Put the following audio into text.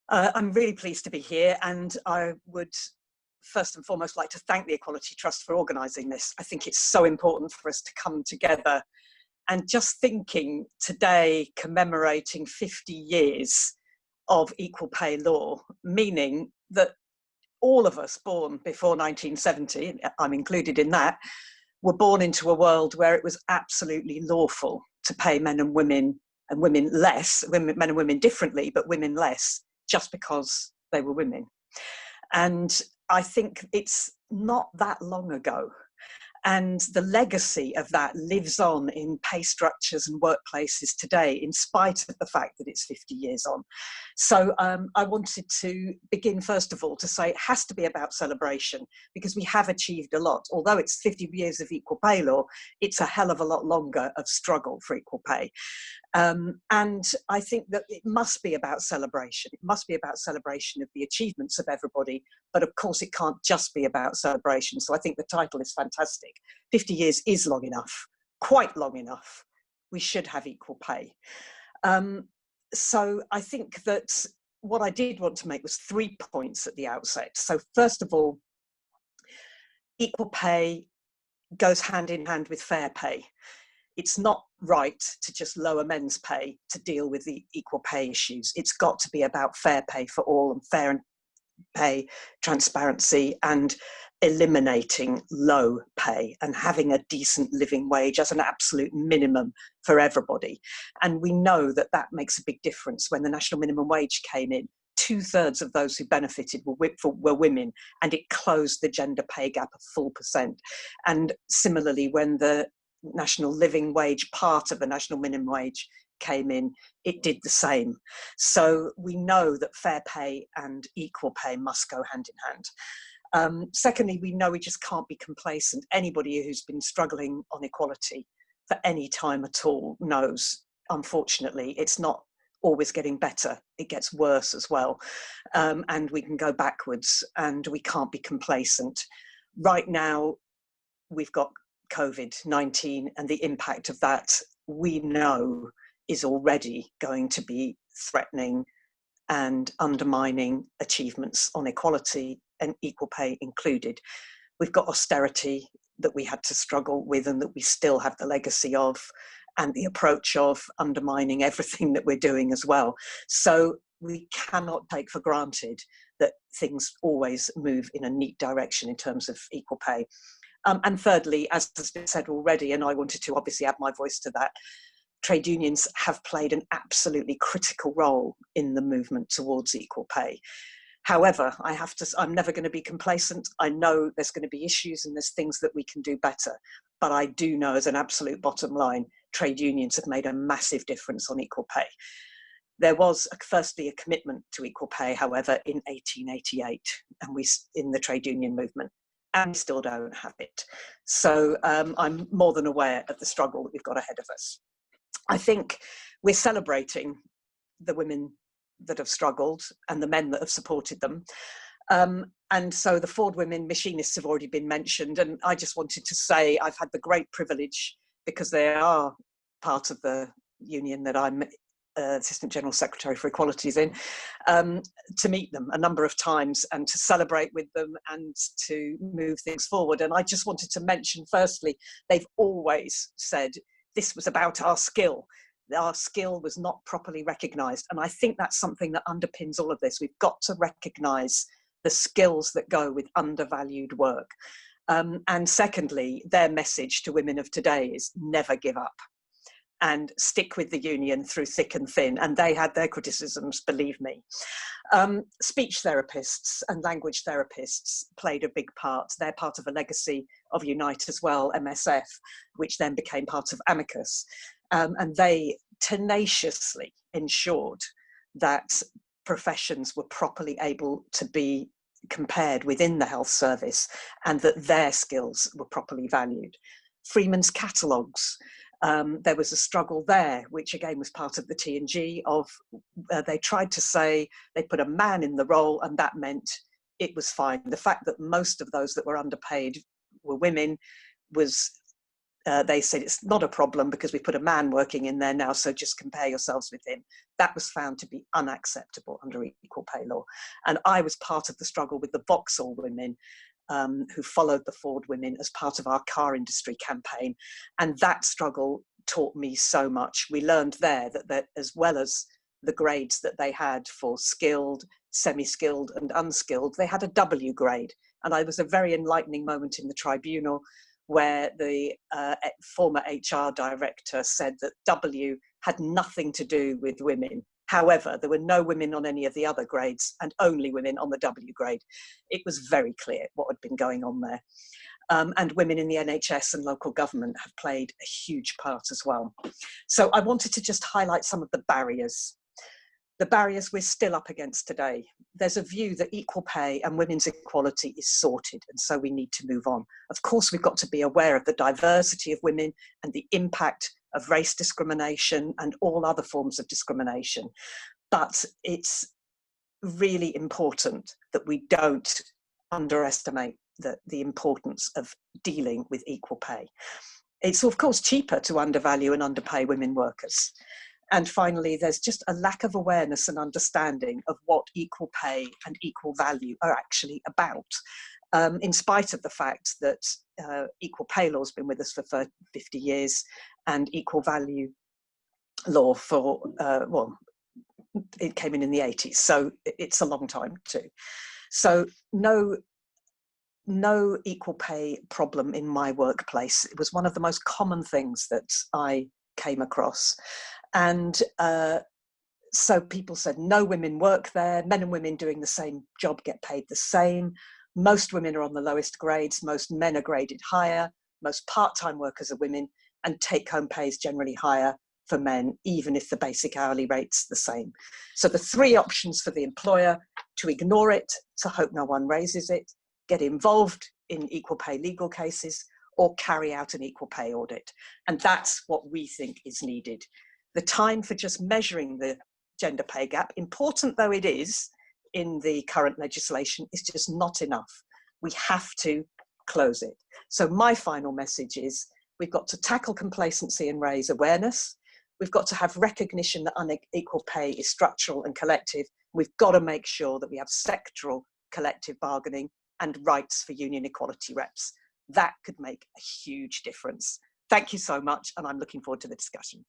I'm really pleased to be here, and I would first and foremost like to thank the Equality Trust for organising this. I think it's so important for us to come together, and just thinking today, commemorating 50 years of equal pay law, meaning that all of us born before 1970, I'm included in that, were born into a world where it was absolutely lawful to pay men and women less, men and women differently, but women less, just because they were women. And I think it's not that long ago. And the legacy of that lives on in pay structures and workplaces today, in spite of the fact that it's 50 years on. So I wanted to begin, first of all, to say it has to be about celebration, because we have achieved a lot. Although it's 50 years of equal pay law, it's a hell of a lot longer of struggle for equal pay. And I think that it must be about celebration. It must be about celebration of the achievements of everybody. But of course, it can't just be about celebration. So I think the title is fantastic. 50 years is long enough, quite long enough. We should have equal pay. So I think that what I did want to make was 3 points at the outset. So first of all, equal pay goes hand in hand with fair pay. It's not right to just lower men's pay to deal with the equal pay issues. It's got to be about fair pay for all, and fair pay, transparency, and eliminating low pay and having a decent living wage as an absolute minimum for everybody. And we know that that makes a big difference. When the national minimum wage came in, 2/3 of those who benefited were women, and it closed the gender pay gap a full percent. And similarly, when the national living wage, part of the national minimum wage, came in, it did the same. So we know that fair pay and equal pay must go hand in hand. Secondly, we know we just can't be complacent. Anybody who's been struggling on equality for any time at all knows, unfortunately, it's not always getting better. It gets worse as well. And we can go backwards, and we can't be complacent. Right now, we've got COVID-19, and the impact of that, we know, is already going to be threatening and undermining achievements on equality and equal pay included. We've got austerity that we had to struggle with, and that we still have the legacy of, and the approach of undermining everything that we're doing as well. So we cannot take for granted that things always move in a neat direction in terms of equal pay. And thirdly, as has been said already, and I wanted to obviously add my voice to that, trade unions have played an absolutely critical role in the movement towards equal pay. However, I'm never going to be complacent. I know there's going to be issues and there's things that we can do better. But I do know, as an absolute bottom line, trade unions have made a massive difference on equal pay. There was firstly a commitment to equal pay, however, in 1888, and in the trade union movement, and we still don't have it. So I'm more than aware of the struggle that we've got ahead of us. I think we're celebrating the women that have struggled and the men that have supported them. And so the Ford women machinists have already been mentioned. And I just wanted to say I've had the great privilege, because they are part of the union that I'm Assistant General Secretary for Equalities in, to meet them a number of times and to celebrate with them and to move things forward. And I just wanted to mention, firstly, they've always said this was about our skill. Our skill was not properly recognised. And I think that's something that underpins all of this. We've got to recognise the skills that go with undervalued work. And secondly, their message to women of today is never give up and stick with the union through thick and thin. And they had their criticisms, believe me. Speech therapists and language therapists played a big part. They're part of a legacy of Unite as well, MSF, which then became part of Amicus. And they tenaciously ensured that professions were properly able to be compared within the health service, and that their skills were properly valued. Freeman's catalogues, there was a struggle there, which again was part of the T&G of, they tried to say they put a man in the role and that meant it was fine. The fact that most of those that were underpaid were women was they said it's not a problem because we put a man working in there now, so just compare yourselves with him. That was found to be unacceptable under equal pay law. And I was part of the struggle with the Vauxhall women who followed the Ford women as part of our car industry campaign. And that struggle taught me so much. We learned there that as well as the grades that they had for skilled, semi-skilled and unskilled, they had a W grade. And it was a very enlightening moment in the tribunal where the former HR director said that W had nothing to do with women. However, there were no women on any of the other grades and only women on the W grade. It was very clear what had been going on there. And women in the NHS and local government have played a huge part as well. So I wanted to just highlight some of the barriers we're still up against today. There's a view that equal pay and women's equality is sorted, and so we need to move on. Of course, we've got to be aware of the diversity of women and the impact of race discrimination and all other forms of discrimination. But it's really important that we don't underestimate the importance of dealing with equal pay. It's of course cheaper to undervalue and underpay women workers. And finally, there's just a lack of awareness and understanding of what equal pay and equal value are actually about, in spite of the fact that equal pay law has been with us for 50 years and equal value law for, well, it came in the 80s, so it's a long time too. So no equal pay problem in my workplace. It was one of the most common things that I came across. And so people said no women work there, men and women doing the same job get paid the same, most women are on the lowest grades, most men are graded higher, most part-time workers are women, and take-home pay is generally higher for men, even if the basic hourly rate's the same. So the three options for the employer: to ignore it, to hope no one raises it, get involved in equal pay legal cases, or carry out an equal pay audit. And that's what we think is needed. The time for just measuring the gender pay gap, important though it is in the current legislation, is just not enough. We have to close it. So my final message is we've got to tackle complacency and raise awareness. We've got to have recognition that unequal pay is structural and collective. We've got to make sure that we have sectoral collective bargaining and rights for union equality reps. That could make a huge difference. Thank you so much, and I'm looking forward to the discussion.